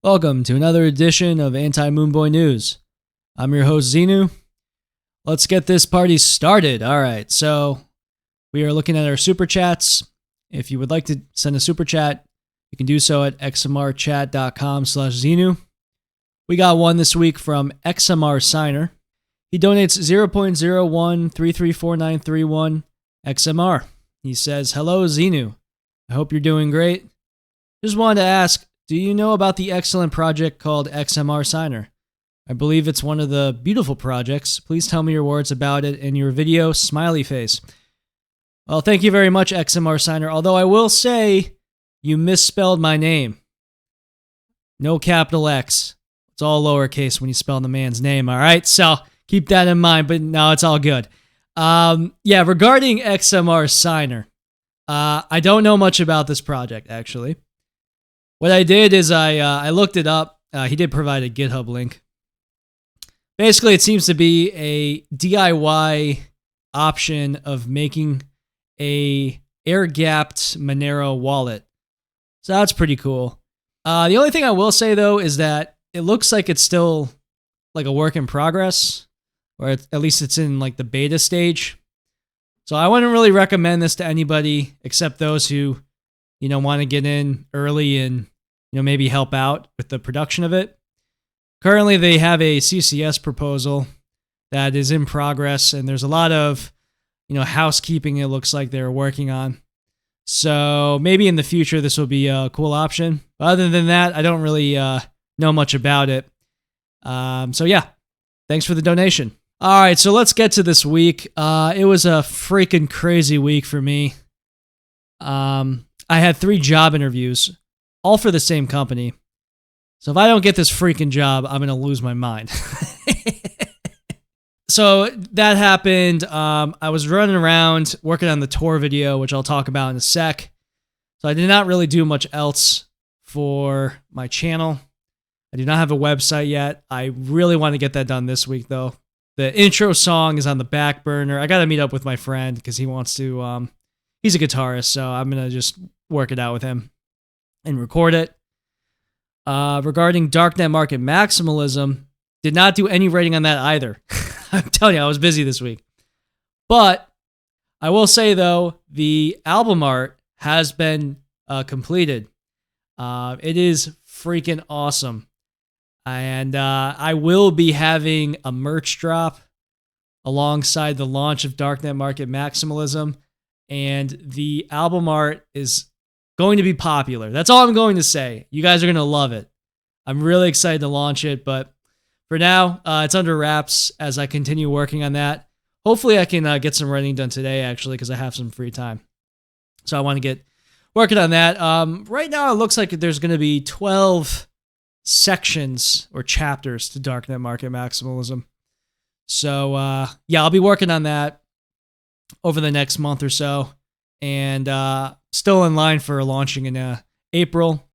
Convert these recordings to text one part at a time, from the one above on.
Welcome to another edition of Anti Moonboy News. I'm your host, Xenu. Let's get this party started. All right, so we are looking at our Superchats. If you would like to send a Superchat, you can do so at xmrchat.com/Xenu. We got one this week from XMR Signer. He donates 0.01334931 XMR. He says, "Hello, Xenu. I hope you're doing great. Just wanted to ask, do you know about the excellent project called XMR Signer? I believe it's one of the beautiful projects. Please tell me your words about it in your video, smiley face." Well, thank you very much, XMR Signer. Although I will say you misspelled my name. No capital X. It's all lowercase when you spell the man's name, all right? So keep that in mind, but no, it's all good. Regarding XMR Signer, I don't know much about this project, actually. What I did is I looked it up. He did provide a GitHub link. Basically, it seems to be a DIY option of making a air-gapped Monero wallet. So that's pretty cool. The only thing I will say, though, is that it looks like it's still like a work in progress, or at least it's in like the beta stage. So I wouldn't really recommend this to anybody except those who, want to get in early and, maybe help out with the production of it. Currently, they have a CCS proposal that is in progress, and there's a lot of, housekeeping it looks like they're working on. So maybe in the future, this will be a cool option. But other than that, I don't really know much about it. Thanks for the donation. All right, so let's get to this week. It was a freaking crazy week for me. I had 3 job interviews, all for the same company. So if I don't get this freaking job, I'm going to lose my mind. So that happened. I was running around working on the Tor video, which I'll talk about in a sec. So I did not really do much else for my channel. I do not have a website yet. I really want to get that done this week, though. The intro song is on the back burner. I got to meet up with my friend because he wants to, he's a guitarist, so I'm going to just work it out with him and record it. Regarding darknet market maximalism, did not do any writing on that either. I'm telling you, I was busy this week. But I will say, though, the album art has been completed. It is freaking awesome. And I will be having a merch drop alongside the launch of Darknet Market Maximalism. And the album art is going to be popular. That's all I'm going to say. You guys are going to love it. I'm really excited to launch it. But for now, it's under wraps as I continue working on that. Hopefully I can get some writing done today, actually, because I have some free time. So I want to get working on that. Right now, it looks like there's going to be 12 sections or chapters to Darknet Market Maximalism. So I'll be working on that over the next month or so, and still in line for launching in April.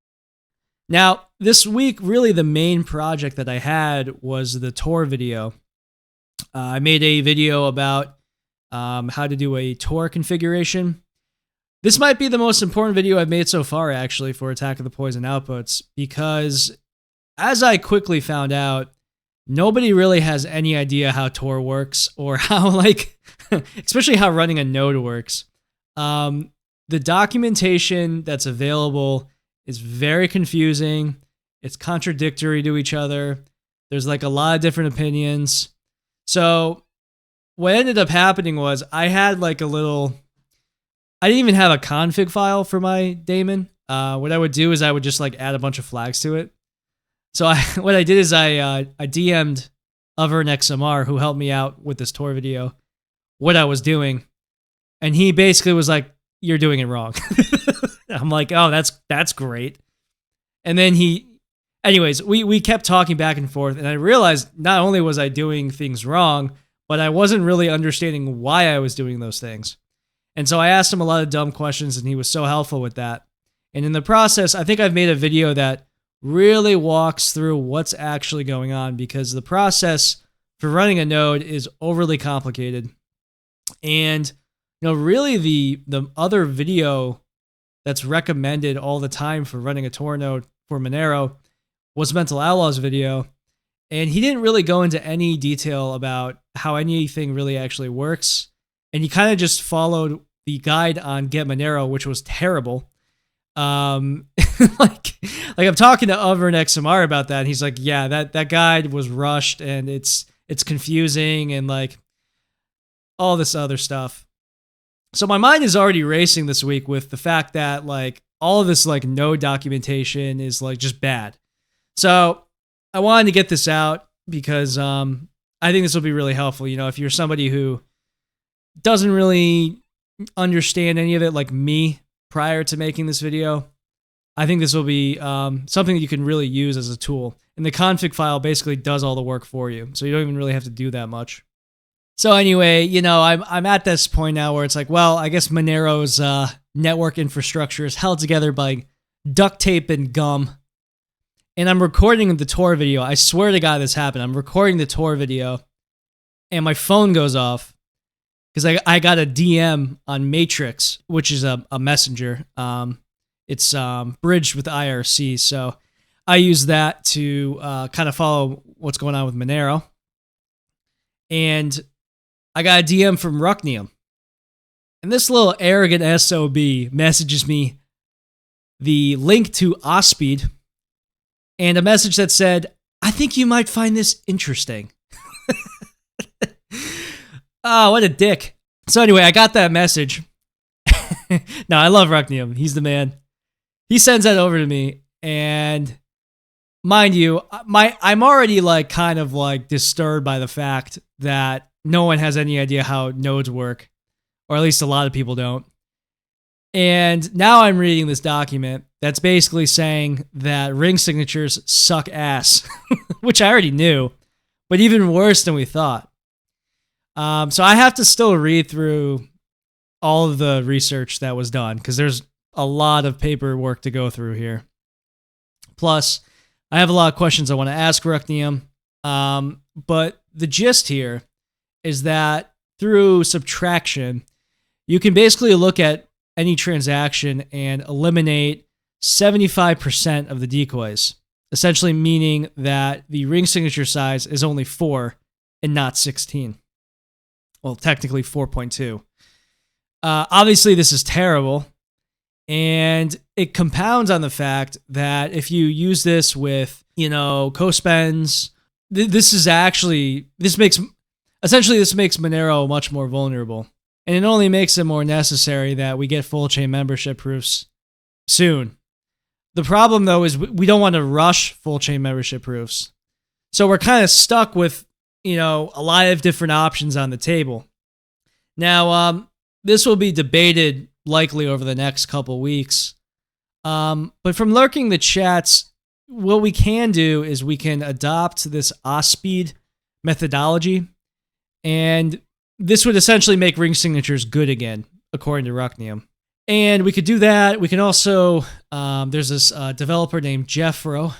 Now, this week, really the main project that I had was the Tor video. I made a video about how to do a Tor configuration. This might be the most important video I've made so far, actually, for Attack of the Poison Outputs, because as I quickly found out, nobody really has any idea how Tor works or how, especially how running a node works. The documentation that's available is very confusing. It's contradictory to each other. There's a lot of different opinions. So what ended up happening was I had I didn't even have a config file for my daemon. What I would do is I would just add a bunch of flags to it. So what I did is I DM'd Uvern XMR, who helped me out with this Tor video, what I was doing. And he basically was like, "You're doing it wrong." I'm like, "Oh, that's great." And then we kept talking back and forth, and I realized not only was I doing things wrong, but I wasn't really understanding why I was doing those things. And so I asked him a lot of dumb questions, and he was so helpful with that. And in the process, I think I've made a video that really walks through what's actually going on, because the process for running a node is overly complicated. And really the other video that's recommended all the time for running a Tor node for Monero was Mental Outlaw's video, and he didn't really go into any detail about how anything really actually works. And he kind of just followed the guide on Get Monero, which was terrible. Like I'm talking to Over and XMR about that, and he's like, yeah, that guide was rushed and it's confusing and like all this other stuff. So my mind is already racing this week with the fact that like all of this like node documentation is like just bad. So I wanted to get this out because I think this will be really helpful. You know, if you're somebody who doesn't really understand any of it like me prior to making this video, I think this will be something that you can really use as a tool. And the config file basically does all the work for you, so you don't even really have to do that much. So anyway, you know, I'm at this point now where it's like, well, I guess Monero's network infrastructure is held together by duct tape and gum. And I'm recording the Tor video. I swear to God this happened. I'm recording the Tor video, and my phone goes off because I got a DM on Matrix, which is a messenger. It's bridged with IRC, so I use that to kind of follow what's going on with Monero. And I got a DM from Rucknium. And this little arrogant SOB messages me the link to OSPEAD and a message that said, I think you might find this interesting. Oh, what a dick. So anyway, I got that message. No, I love Rucknium. He's the man. He sends that over to me, and mind you, I'm already like kind of like disturbed by the fact that no one has any idea how nodes work, or at least a lot of people don't. And now I'm reading this document that's basically saying that ring signatures suck ass, which I already knew, but even worse than we thought. So I have to still read through all of the research that was done because there's a lot of paperwork to go through here. Plus, I have a lot of questions I want to ask Rucknium. But the gist here is that through subtraction, you can basically look at any transaction and eliminate 75% of the decoys, essentially meaning that the ring signature size is only 4 and not 16. Well, technically 4.2. Obviously, this is terrible. And it compounds on the fact that if you use this with, you know, co-spends, this makes Monero much more vulnerable. And it only makes it more necessary that we get full chain membership proofs soon. The problem, though, is we don't want to rush full chain membership proofs. So we're kind of stuck with, you know, a lot of different options on the table. Now, this will be debated likely over the next couple weeks. But from lurking the chats, what we can do is we can adopt this OSPEAD methodology, and this would essentially make ring signatures good again, according to Rucknium. And we could do that. We can also, there's this developer named Jeffro,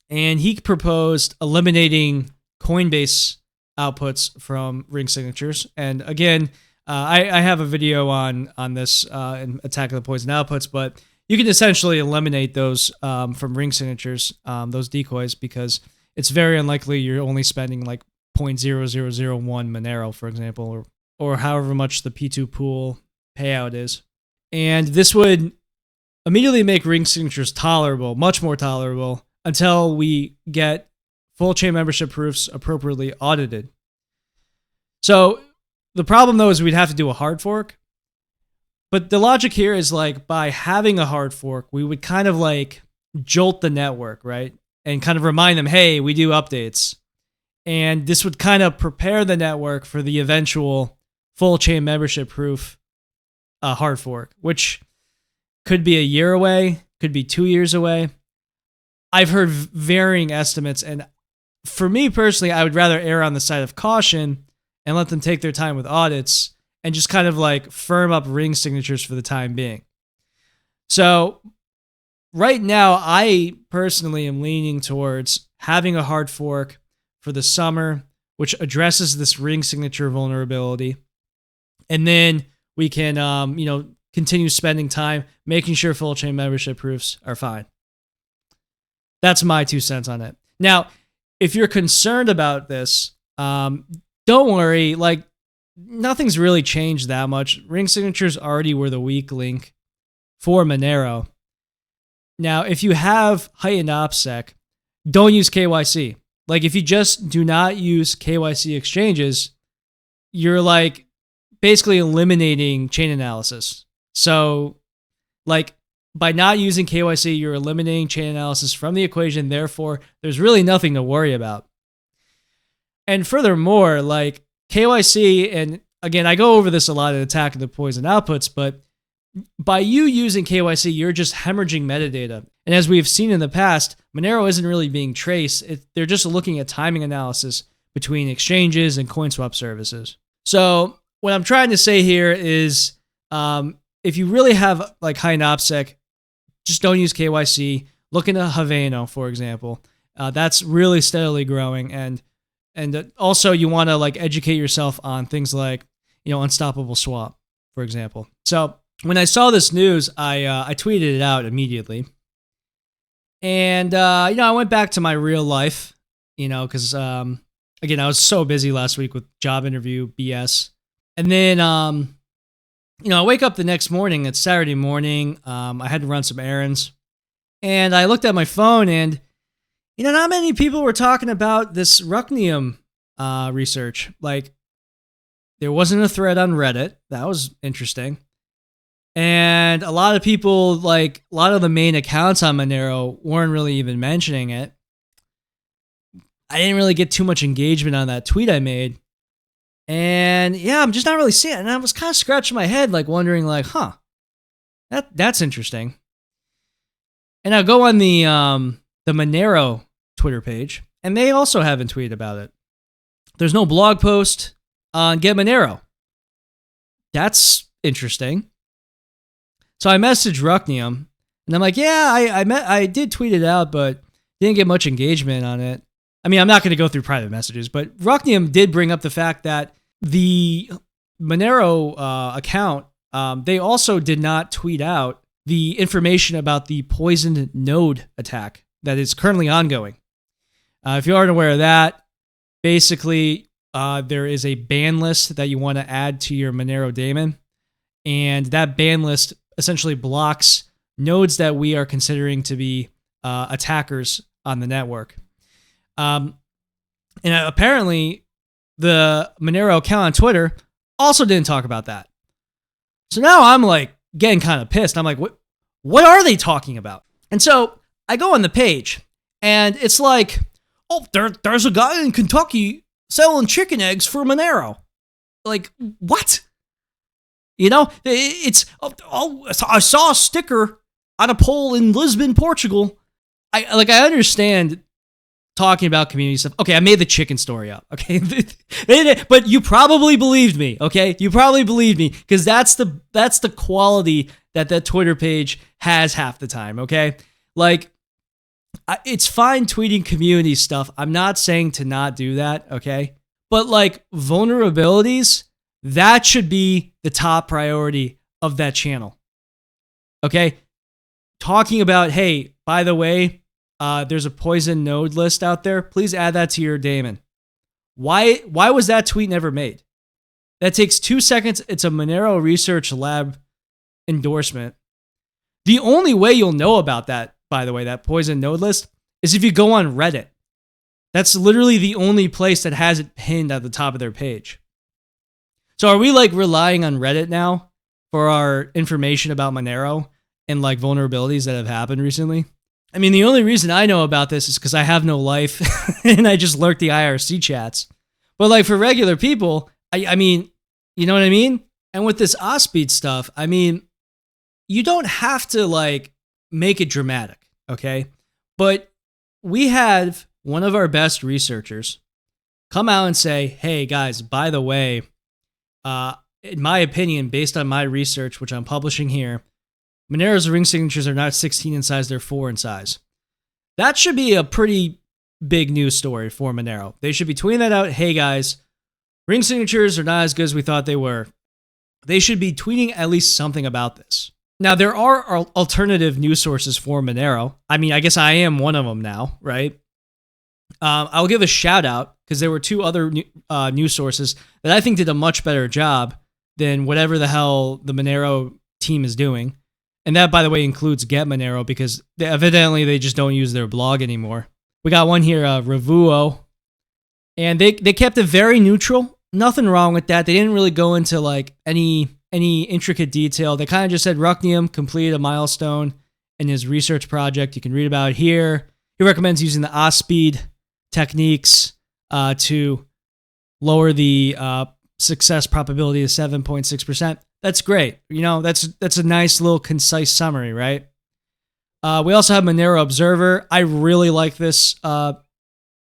and he proposed eliminating Coinbase outputs from ring signatures. And again, I have a video on this in Attack of the Poison outputs, but you can essentially eliminate those from ring signatures, those decoys, because it's very unlikely you're only spending like 0.0001 Monero, for example, or however much the P2 pool payout is. And this would immediately make ring signatures tolerable, much more tolerable, until we get full chain membership proofs appropriately audited. So the problem, though, is we'd have to do a hard fork. But the logic here is like by having a hard fork, we would kind of like jolt the network, right? And kind of remind them, hey, we do updates. And this would kind of prepare the network for the eventual full chain membership proof hard fork, which could be a year away, could be 2 years away. I've heard varying estimates. And for me personally, I would rather err on the side of caution and let them take their time with audits and just kind of like firm up ring signatures for the time being. So right now, I personally am leaning towards having a hard fork for the summer, which addresses this ring signature vulnerability. And then we can, continue spending time making sure full chain membership proofs are fine. That's my 2 cents on it. Now, if you're concerned about this, don't worry. Like, nothing's really changed that much. Ring signatures already were the weak link for Monero. Now, if you have heightened OPSEC, don't use KYC. Like, if you just do not use KYC exchanges, you're like basically eliminating chain analysis. So, like, by not using KYC, you're eliminating chain analysis from the equation. Therefore, there's really nothing to worry about. And furthermore, like KYC, and again, I go over this a lot in Attack of the Poison Outputs, but by you using KYC, you're just hemorrhaging metadata. And as we've seen in the past, Monero isn't really being traced. They're just looking at timing analysis between exchanges and CoinSwap services. So what I'm trying to say here is, if you really have like high OPSEC, just don't use KYC. Look into Haveno, for example. That's really steadily growing, and also you want to like educate yourself on things like Unstoppable Swap, for example. So when I saw this news, I tweeted it out immediately, and I went back to my real life, because again, I was so busy last week with job interview BS, and then I wake up the next morning. It's Saturday morning. I had to run some errands, and I looked at my phone, and not many people were talking about this Rucknium research. Like, there wasn't a thread on Reddit. That was interesting. And a lot of people, like a lot of the main accounts on Monero, weren't really even mentioning it. I didn't really get too much engagement on that tweet I made. And yeah, I'm just not really seeing it. And I was kind of scratching my head, like wondering, like, that's interesting. And I'll go on the Monero Twitter page, and they also haven't tweeted about it. There's no blog post on Get Monero. That's interesting. So I messaged Rucknium, and I'm like, yeah, I did tweet it out, but didn't get much engagement on it. I mean, I'm not going to go through private messages, but Rucknium did bring up the fact that the Monero account, they also did not tweet out the information about the poisoned node attack that is currently ongoing. If you aren't aware of that, basically there is a ban list that you want to add to your Monero daemon, and that ban list essentially blocks nodes that we are considering to be attackers on the network. And apparently the Monero account on Twitter also didn't talk about that. So now I'm like getting kind of pissed. I'm like, what are they talking about? And so I go on the page, and it's like, oh, there's a guy in Kentucky selling chicken eggs for Monero. Like, what? It's, I saw a sticker on a pole in Lisbon, Portugal. I understand talking about community stuff. Okay, I made the chicken story up. Okay, but you probably believed me. Okay, you probably believed me, because that's the quality that Twitter page has half the time. Okay, like, it's fine tweeting community stuff. I'm not saying to not do that. Okay, but like vulnerabilities, that should be the top priority of that channel. Okay, talking about, hey, by the way, there's a poison node list out there. Please add that to your daemon. Why was that tweet never made? That takes 2 seconds. It's a Monero Research Lab endorsement. The only way you'll know about that, by the way, that poison node list, is if you go on Reddit. That's literally the only place that has it pinned at the top of their page. So are we like relying on Reddit now for our information about Monero and like vulnerabilities that have happened recently? I mean, the only reason I know about this is because I have no life and I just lurk the IRC chats. But like for regular people, I mean, you know what I mean? And with this OSPEAD stuff, I mean, you don't have to like make it dramatic, okay? But we have one of our best researchers come out and say, hey guys, by the way, in my opinion, based on my research, which I'm publishing here, Monero's ring signatures are not 16 in size, they're 4 in size. That should be a pretty big news story for Monero. They should be tweeting that out. Hey guys, ring signatures are not as good as we thought they were. They should be tweeting at least something about this. Now, there are alternative news sources for Monero. I mean, I guess I am one of them now, right? I'll give a shout out because there were two other news sources that I think did a much better job than whatever the hell the Monero team is doing. And that, by the way, includes Get Monero because evidently they just don't use their blog anymore. We got one here, Revuo, and they kept it very neutral. Nothing wrong with that. They didn't really go into like any intricate detail. They kind of just said Rucknium completed a milestone in his research project. You can read about it here. He recommends using the OSPEAD techniques to lower the success probability to 7.6%. That's great. You know, that's a nice little concise summary, right? We also have Monero Observer. I really like this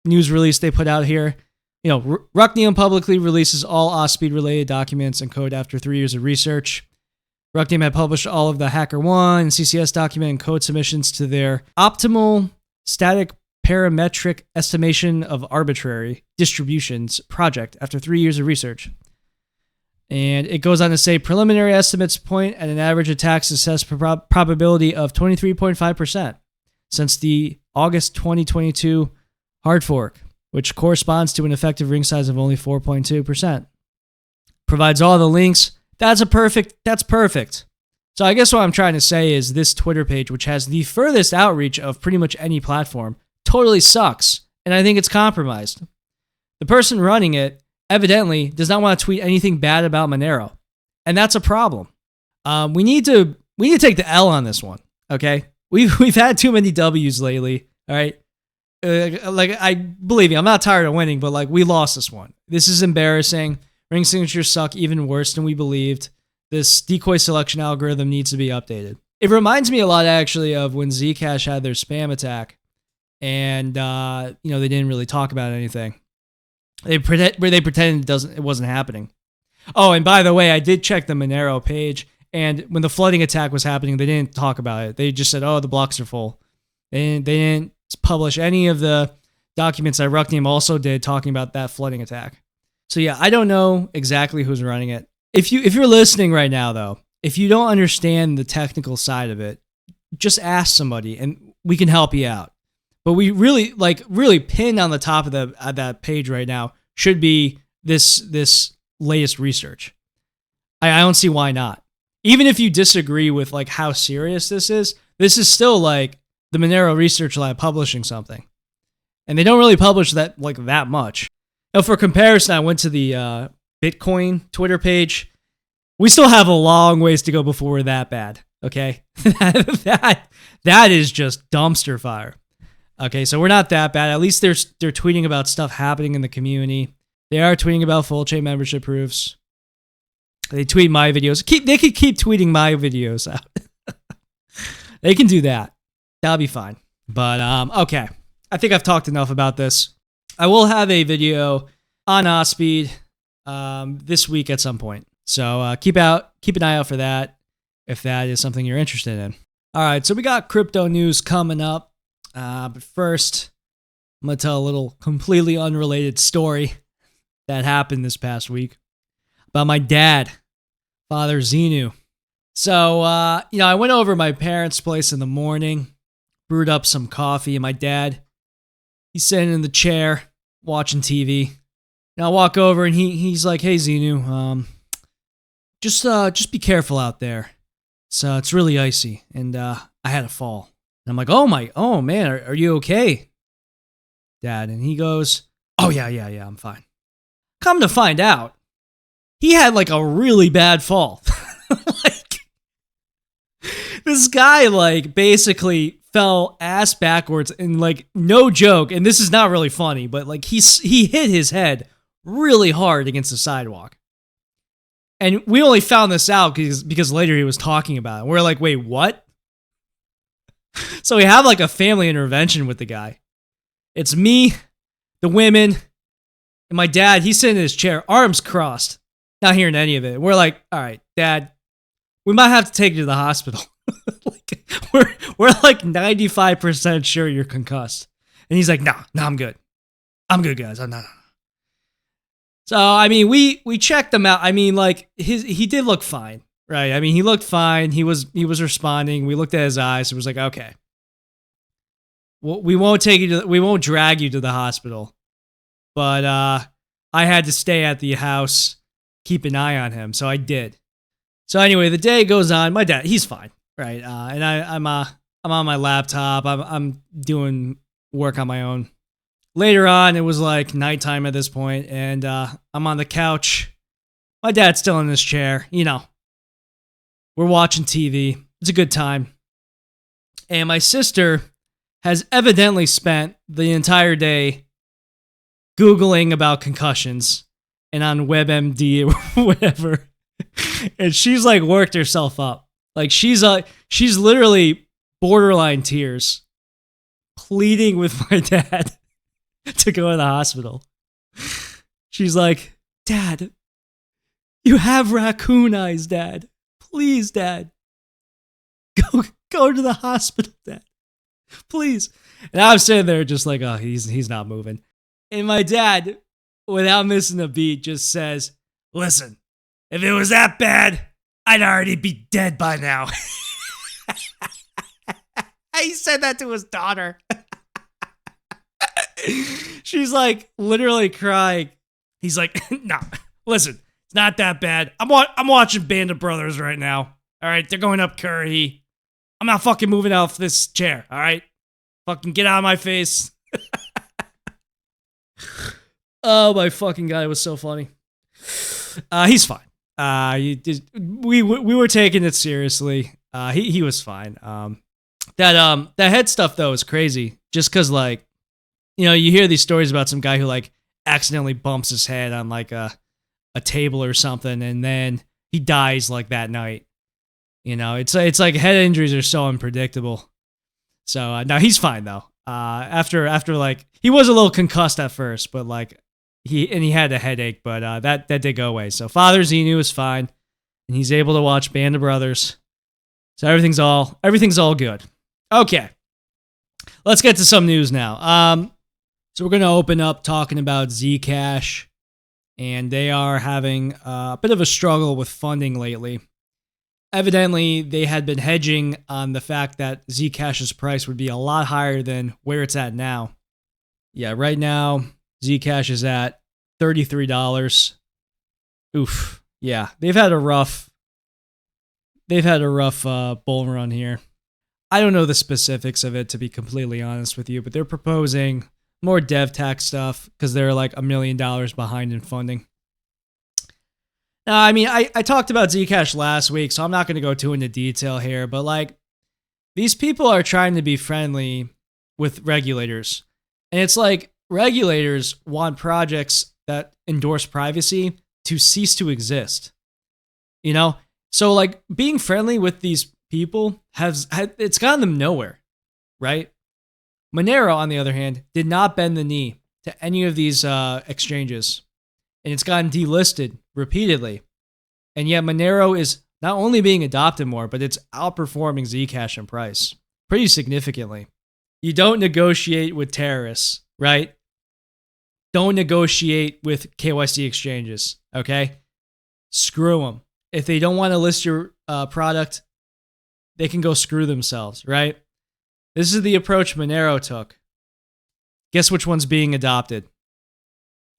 news release they put out here. You know, Rucknium publicly releases all OSPEAD related documents and code after 3 years of research. Rucknium had published all of the HackerOne and CCS document and code submissions to their optimal static parametric estimation of arbitrary distributions project after 3 years of research. And it goes on to say preliminary estimates point at an average attack success probability of 23.5% since the August 2022 hard fork, which corresponds to an effective ring size of only 4.2%. Provides all the links. That's perfect. So I guess what I'm trying to say is this Twitter page, which has the furthest outreach of pretty much any platform, totally sucks. And I think it's compromised. The person running it evidently does not want to tweet anything bad about Monero. And that's a problem. We need to take the L on this one. Okay. We've had too many W's lately. All right. I believe me, I'm not tired of winning, but like we lost this one. This is embarrassing. Ring signatures suck even worse than we believed. This decoy selection algorithm needs to be updated. It reminds me a lot actually of when Zcash had their spam attack, and they didn't really talk about anything. They pretended it wasn't happening. Oh, and by the way, I did check the Monero page, and when the flooding attack was happening, they didn't talk about it. They just said, "Oh, the blocks are full." They didn't publish any of the documents that Rucknium also did talking about that flooding attack. So yeah, I don't know exactly who's running it. If you're listening right now though, if you don't understand the technical side of it, just ask somebody and we can help you out. But we really pinned on the top of that page right now should be this latest research. I don't see why not. Even if you disagree with like how serious this is still like the Monero Research Lab publishing something. And they don't really publish that much. Now, for comparison, I went to the Bitcoin Twitter page. We still have a long ways to go before we're that bad, okay? that is just dumpster fire. Okay, so we're not that bad. At least they're tweeting about stuff happening in the community. They are tweeting about full chain membership proofs. They tweet my videos. They could keep tweeting my videos out. They can do that. That'll be fine. But, okay. I think I've talked enough about this. I will have a video on OSPEAD this week at some point. So keep an eye out for that if that is something you're interested in. All right, so we got crypto news coming up. But first, I'm going to tell a little completely unrelated story that happened this past week about my dad, Father Xenu. So, I went over to my parents' place in the morning, brewed up some coffee, and my dad, he's sitting in the chair watching TV. And I walk over and he's like, "Hey Xenu, just be careful out there. It's really icy, and I had a fall." And I'm like, "Oh man, are you okay, Dad?" And he goes, "Oh yeah, I'm fine." Come to find out, he had like a really bad fall. This guy like basically fell ass backwards and like no joke, and this is not really funny, but like he hit his head really hard against the sidewalk. And we only found this out because later he was talking about it. We're like, "Wait, what?" So we have like a family intervention with the guy. It's me, the women, and my dad. He's sitting in his chair, arms crossed, not hearing any of it. We're like, "All right, Dad, we might have to take you to the hospital." We're like 95% sure you're concussed. And he's like, "No, I'm good. I'm good, guys. I'm not." So, I mean, we checked him out. I mean, like, he did look fine. right? I mean, he looked fine. He was responding. We looked at his eyes. It was like, okay, well, we won't drag you to the hospital, but I had to stay at the house, keep an eye on him, so I did. So anyway, the day goes on. My dad, he's fine, right? And I'm on my laptop. I'm doing work on my own. Later on, it was like nighttime at this point, and I'm on the couch. My dad's still in his chair. You know, we're watching TV. It's a good time. And my sister has evidently spent the entire day Googling about concussions and on WebMD or whatever. And she's like worked herself up. Like she's literally borderline tears, pleading with my dad to go to the hospital. She's like, Dad, you have raccoon eyes, Dad. Please, Dad. Go to the hospital, Dad. Please. And I'm sitting there just like, oh, he's not moving. And my dad, without missing a beat, just says, listen, if it was that bad, I'd already be dead by now. He said that to his daughter. She's like literally crying. He's like, no, listen, it's not that bad. I'm watching Band of Brothers right now. All right, they're going up Currahee. I'm not fucking moving out of this chair. All right, fucking get out of my face. Oh my fucking God, it was so funny. He's fine. We were taking it seriously. He was fine. That head stuff though is crazy. Just cause like, you know, you hear these stories about some guy who like accidentally bumps his head on like a table or something, and then he dies like that night. You know, it's like head injuries are so unpredictable. So now he's fine though. After like he was a little concussed at first, but like he had a headache, but that did go away. So Father Xenu is fine, and he's able to watch Band of Brothers. So everything's all good. Okay, let's get to some news now. So we're gonna open up talking about Zcash, and they are having a bit of a struggle with funding lately. Evidently, they had been hedging on the fact that Zcash's price would be a lot higher than where it's at now. Yeah, right now, Zcash is at $33. Oof. Yeah, they've had a rough bull run here. I don't know the specifics of it, to be completely honest with you, but they're proposing more dev tax stuff because they're like $1 million behind in funding. Now, I mean, I talked about Zcash last week, so I'm not going to go too into detail here, but like, these people are trying to be friendly with regulators. And it's like, regulators want projects that endorse privacy to cease to exist. You know? So like, being friendly with these people it's gotten them nowhere, right? Monero, on the other hand, did not bend the knee to any of these exchanges. And it's gotten delisted repeatedly. And yet Monero is not only being adopted more, but it's outperforming Zcash in price pretty significantly. You don't negotiate with terrorists, right? Don't negotiate with KYC exchanges, okay? Screw them. If they don't want to list your product, they can go screw themselves, right? This is the approach Monero took. Guess which one's being adopted?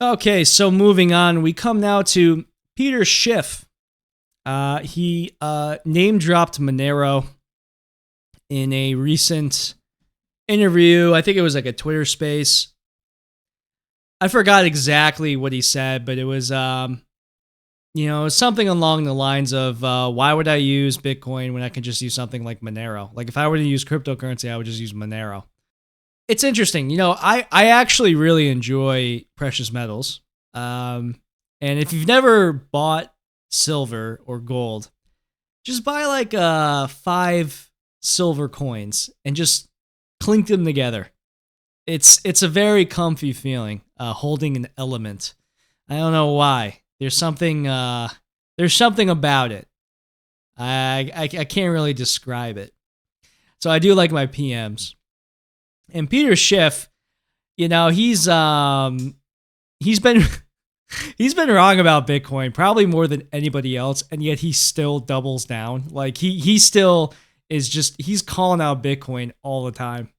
Okay, so moving on, we come now to Peter Schiff. He name-dropped Monero in a recent interview. I think it was like a Twitter space. I forgot exactly what he said, but it was, something along the lines of, why would I use Bitcoin when I can just use something like Monero? Like if I were to use cryptocurrency, I would just use Monero. It's interesting. You know, I actually really enjoy precious metals. And if you've never bought silver or gold, just buy like 5 silver coins and just clink them together. It's a very comfy feeling, holding an element. I don't know why. There's something about it. I can't really describe it. So I do like my PMs. And Peter Schiff, you know, he's been He's been wrong about Bitcoin probably more than anybody else, and yet he still doubles down. Like he still is just he's calling out Bitcoin all the time,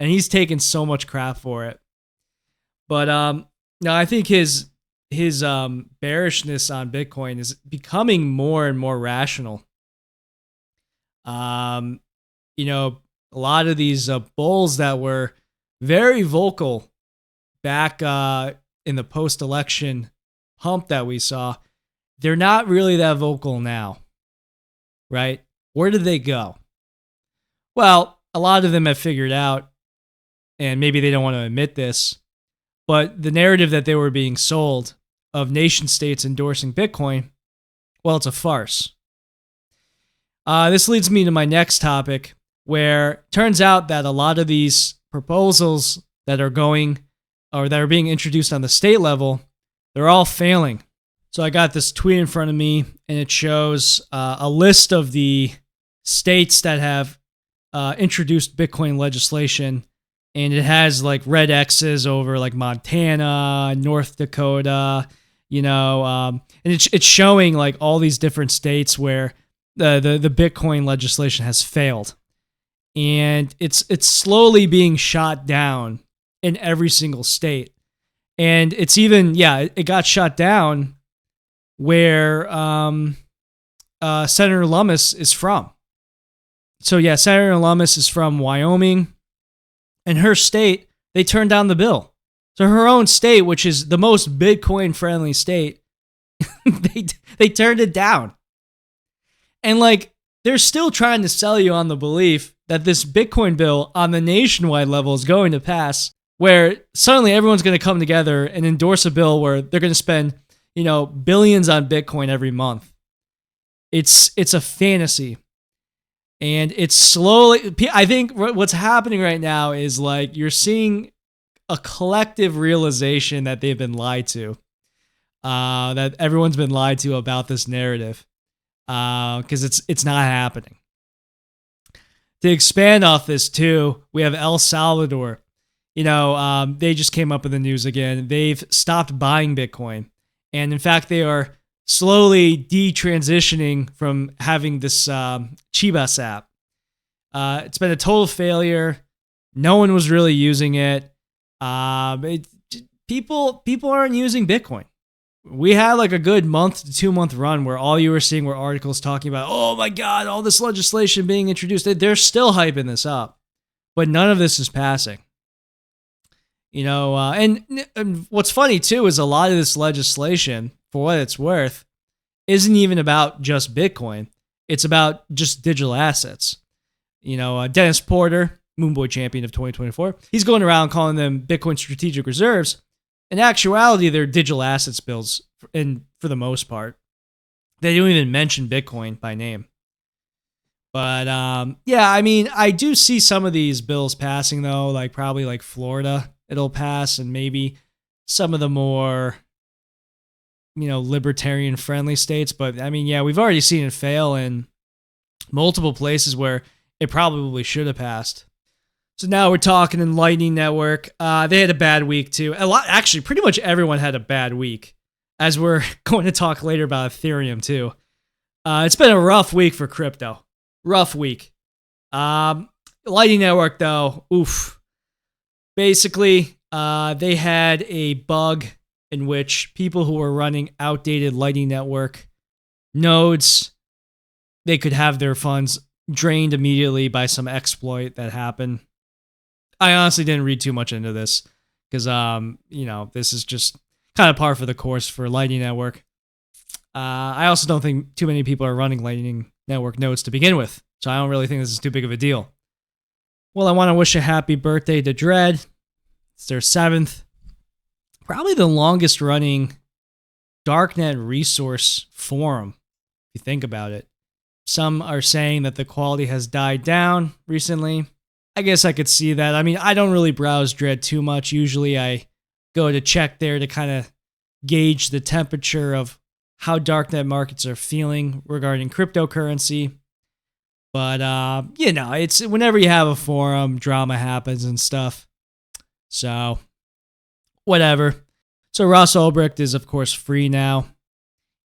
and he's taking so much crap for it. But no, I think his bearishness on Bitcoin is becoming more and more rational. You know, a lot of these bulls that were very vocal back in the post-election hump that we saw, they're not really that vocal now, right? Where did they go? Well, a lot of them have figured out, and maybe they don't want to admit this, but the narrative that they were being sold of nation states endorsing Bitcoin, well, it's a farce. This leads me to my next topic, where it turns out that a lot of these proposals that are going or that are being introduced on the state level, they're all failing. So I got this tweet in front of me, and it shows a list of the states that have introduced Bitcoin legislation, and it has like red X's over like Montana, North Dakota, and it's showing like all these different states where the Bitcoin legislation has failed, and it's slowly being shot down in every single state. And it's even, it got shot down where Senator Lummis is from. So yeah, Senator Lummis is from Wyoming, and her state, they turned down the bill. So her own state, which is the most Bitcoin-friendly state, they turned it down. And like, they're still trying to sell you on the belief that this Bitcoin bill on the nationwide level is going to pass, where suddenly everyone's going to come together and endorse a bill where they're going to spend, billions on Bitcoin every month. It's a fantasy. And it's slowly, I think what's happening right now is like you're seeing a collective realization that they've been lied to, that everyone's been lied to about this narrative, because it's not happening. To expand off this too, we have El Salvador. They just came up in the news again. They've stopped buying Bitcoin. And in fact, they are slowly detransitioning from having this Chivas app. It's been a total failure. No one was really using it. People aren't using Bitcoin. We had like a good month to 2 month run where all you were seeing were articles talking about, oh my God, all this legislation being introduced. They're still hyping this up, but none of this is passing. And what's funny too is a lot of this legislation, for what it's worth, isn't even about just Bitcoin. It's about just digital assets. Dennis Porter, Moonboy champion of 2024, he's going around calling them Bitcoin strategic reserves. In actuality, they're digital assets bills, and for the most part, they don't even mention Bitcoin by name. But I do see some of these bills passing though, like probably like Florida, it'll pass, and maybe some of the more, libertarian friendly states. But we've already seen it fail in multiple places where it probably should have passed. So now we're talking in Lightning Network. They had a bad week too. Actually, pretty much everyone had a bad week, as we're going to talk later about Ethereum too. It's been a rough week for crypto. Rough week. Lightning Network though, oof. Basically, they had a bug in which people who were running outdated Lightning Network nodes, they could have their funds drained immediately by some exploit that happened. I honestly didn't read too much into this because, this is just kind of par for the course for Lightning Network. I also don't think too many people are running Lightning Network nodes to begin with, so I don't really think this is too big of a deal. Well, I want to wish a happy birthday to Dread. It's their 7th, probably the longest running darknet resource forum, if you think about it. Some are saying that the quality has died down recently. I guess I could see that. I don't really browse Dread too much. Usually I go to check there to kind of gauge the temperature of how darknet markets are feeling regarding cryptocurrency. But, it's whenever you have a forum, drama happens and stuff. So, whatever. So Ross Ulbricht is, of course, free now.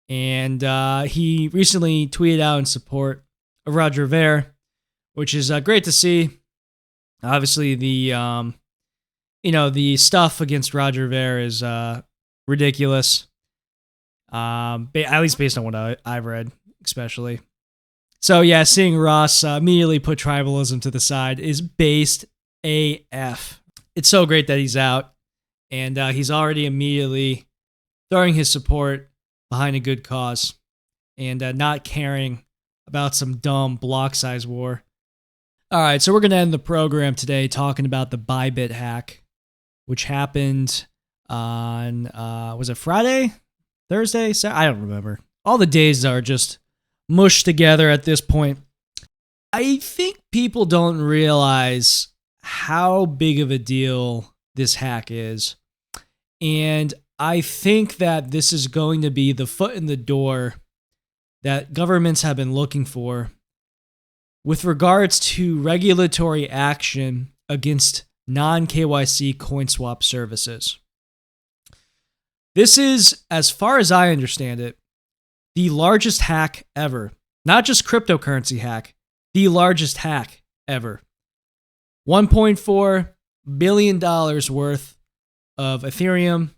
And he recently tweeted out in support of Roger Ver, which is great to see. Obviously, the stuff against Roger Ver is ridiculous. At least based on what I've read, especially. So yeah, seeing Ross immediately put tribalism to the side is based AF. It's so great that he's out, and he's already immediately throwing his support behind a good cause, and not caring about some dumb block size war. All right, so we're going to end the program today talking about the Bybit hack, which happened on, was it Friday? Thursday? I don't remember. All the days are just mushed together at this point. I think people don't realize how big of a deal this hack is. And I think that this is going to be the foot in the door that governments have been looking for with regards to regulatory action against non-KYC CoinSwap services. This is, as far as I understand it, the largest hack ever. Not just cryptocurrency hack, the largest hack ever. $1.4 billion worth of Ethereum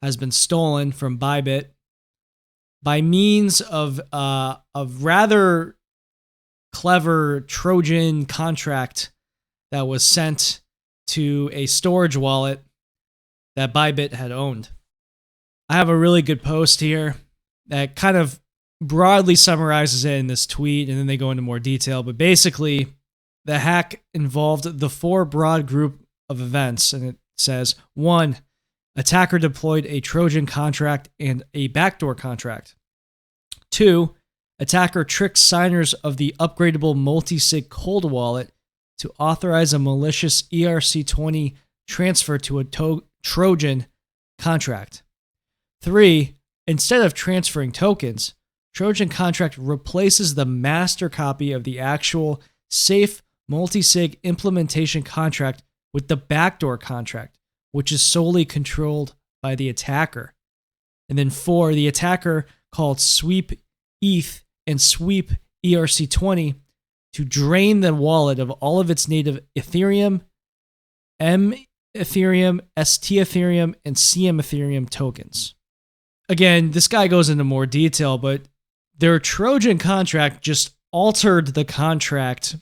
has been stolen from Bybit by means of a rather clever Trojan contract that was sent to a storage wallet that Bybit had owned. I have a really good post here that kind of broadly summarizes it in this tweet, and then they go into more detail. But basically, the hack involved the four broad group of events, and it says, 1, attacker deployed a Trojan contract and a backdoor contract. 2, attacker tricked signers of the upgradable multi-sig cold wallet to authorize a malicious ERC20 transfer to a Trojan contract. 3, instead of transferring tokens, Trojan contract replaces the master copy of the actual safe multi-sig implementation contract with the backdoor contract, which is solely controlled by the attacker. And then 4, the attacker called sweep ETH and sweep ERC20 to drain the wallet of all of its native Ethereum, M Ethereum, ST Ethereum, and CM Ethereum tokens. Again, this guy goes into more detail, but their Trojan contract just altered the contract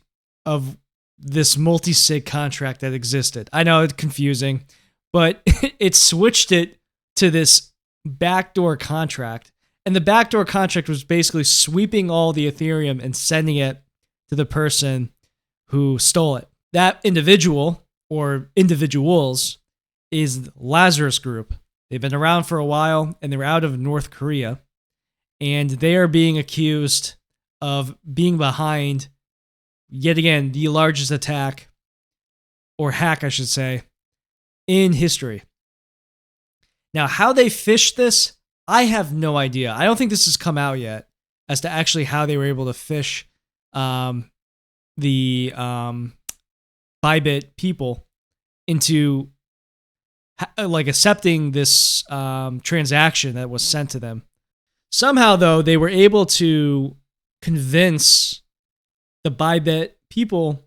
of this multi-sig contract that existed. I know it's confusing, but it switched it to this backdoor contract. And the backdoor contract was basically sweeping all the Ethereum and sending it to the person who stole it. That individual or individuals is Lazarus Group. They've been around for a while, and they're out of North Korea. And they are being accused of being behind, yet again, the largest attack, or hack, I should say, in history. Now, how they fished this, I have no idea. I don't think this has come out yet as to actually how they were able to fish the Bybit people into like accepting this transaction that was sent to them. Somehow, though, they were able to convince the Bybit people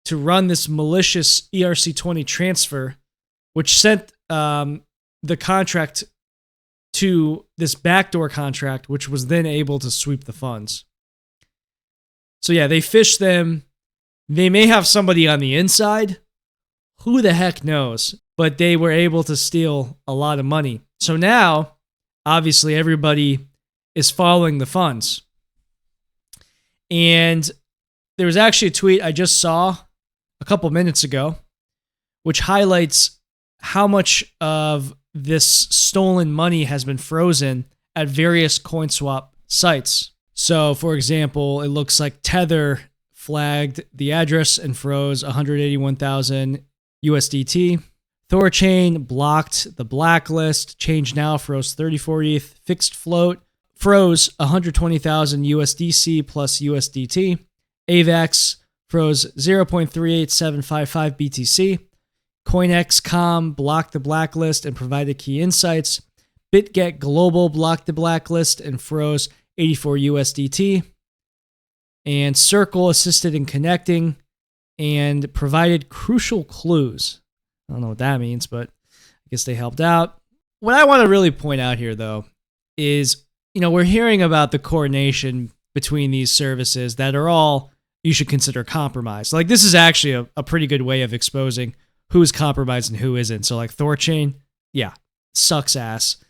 to run this malicious ERC20 transfer, which sent the contract to this backdoor contract, which was then able to sweep the funds. So yeah, they fished them. They may have somebody on the inside. Who the heck knows? But they were able to steal a lot of money. So now, obviously, everybody is following the funds. And there was actually a tweet I just saw a couple minutes ago, which highlights how much of this stolen money has been frozen at various CoinSwap sites. So, for example, it looks like Tether flagged the address and froze 181,000 USDT. Thorchain blocked the blacklist. Change Now froze 34 ETH. Fixed Float froze 120,000 USDC plus USDT. AVAX froze 0.38755 BTC. CoinExcom blocked the blacklist and provided key insights. BitGet Global blocked the blacklist and froze 84 USDT. And Circle assisted in connecting and provided crucial clues. I don't know what that means, but I guess they helped out. What I want to really point out here, though, is, we're hearing about the coordination between these services that are all you should consider compromised. Like, this is actually a pretty good way of exposing who's compromised and who isn't. So, like, Thorchain, yeah, sucks ass.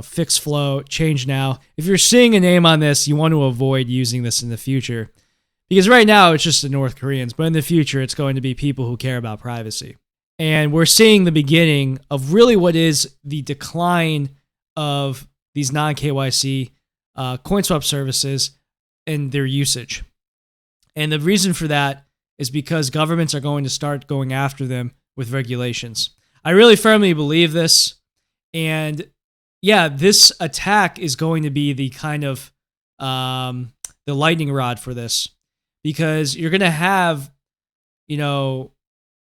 Fix Flow, Change Now. If you're seeing a name on this, you want to avoid using this in the future. Because right now, it's just the North Koreans, but in the future, it's going to be people who care about privacy. And we're seeing the beginning of really what is the decline of these non-KYC CoinSwap services and their usage. And the reason for that is because governments are going to start going after them with regulations. I really firmly believe this. And yeah, this attack is going to be the kind of the lightning rod for this, because you're going to have,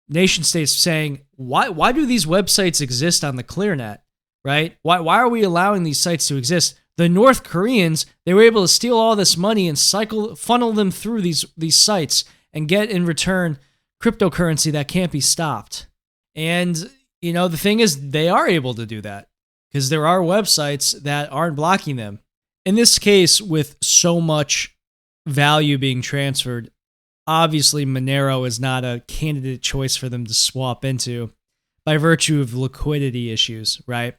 nation states saying, why do these websites exist on the ClearNet, right? Why are we allowing these sites to exist? The North Koreans, they were able to steal all this money and funnel them through these sites and get in return cryptocurrency that can't be stopped. And the thing is, they are able to do that because there are websites that aren't blocking them. In this case, with so much value being transferred, obviously Monero is not a candidate choice for them to swap into by virtue of liquidity issues, right?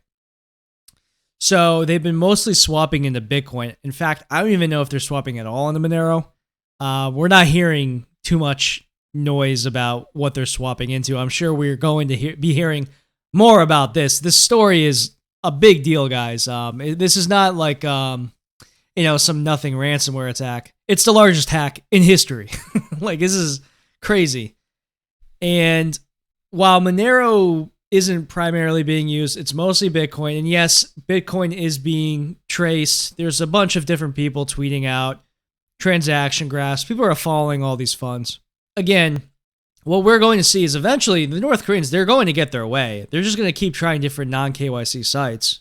So they've been mostly swapping into Bitcoin. In fact, I don't even know if they're swapping at all into Monero. We're not hearing too much noise about what they're swapping into. I'm sure we're going to be hearing more about this. This story is a big deal, guys. This is not like some nothing ransomware attack. It's the largest hack in history. Like, this is crazy. And while Monero isn't primarily being used, it's mostly Bitcoin. And yes, Bitcoin is being traced. There's a bunch of different people tweeting out transaction graphs. People are following all these funds. Again, what we're going to see is eventually the North Koreans, they're going to get their way. They're just going to keep trying different non-KYC sites.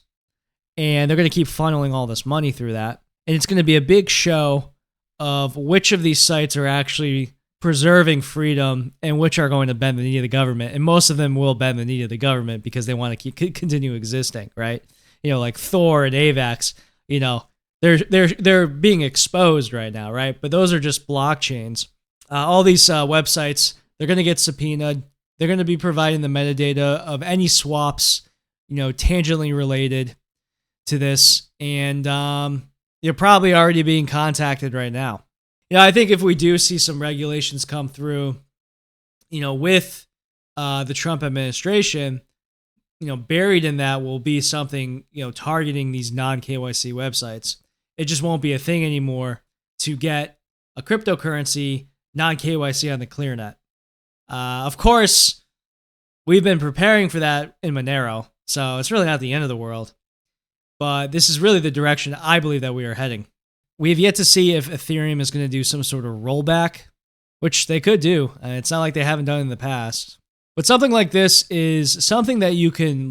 And they're going to keep funneling all this money through that. And it's going to be a big show of which of these sites are actually preserving freedom and which are going to bend the knee of the government. And most of them will bend the knee of the government because they want to continue existing, right? Like Thor and AVAX, they're being exposed right now, right? But those are just blockchains. All these websites, they're going to get subpoenaed. They're going to be providing the metadata of any swaps, tangentially related to this. And you're probably already being contacted right now. I think if we do see some regulations come through, with the Trump administration, buried in that will be something, targeting these non-KYC websites. It just won't be a thing anymore to get a cryptocurrency non-KYC on the ClearNet. Of course, we've been preparing for that in Monero, so it's really not the end of the world. But this is really the direction I believe that we are heading. We have yet to see if Ethereum is going to do some sort of rollback, which they could do. It's not like they haven't done in the past. But something like this is something that you can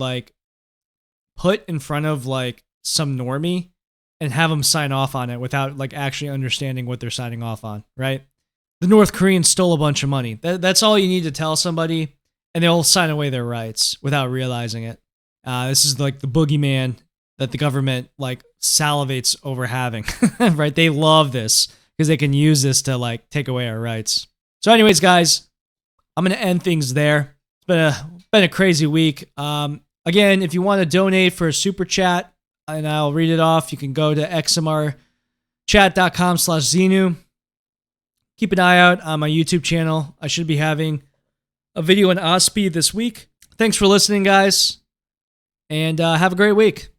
put in front of some normie and have them sign off on it without actually understanding what they're signing off on, right? The North Koreans stole a bunch of money. That's all you need to tell somebody, and they'll sign away their rights without realizing it. This is the boogeyman that the government salivates over having, right? They love this because they can use this to take away our rights. So anyways, guys, I'm going to end things there. It's been a crazy week. Again, if you want to donate for a super chat, and I'll read it off, you can go to xmrchat.com/Xenu. Keep an eye out on my YouTube channel. I should be having a video on OSPEAD this week. Thanks for listening, guys, and have a great week.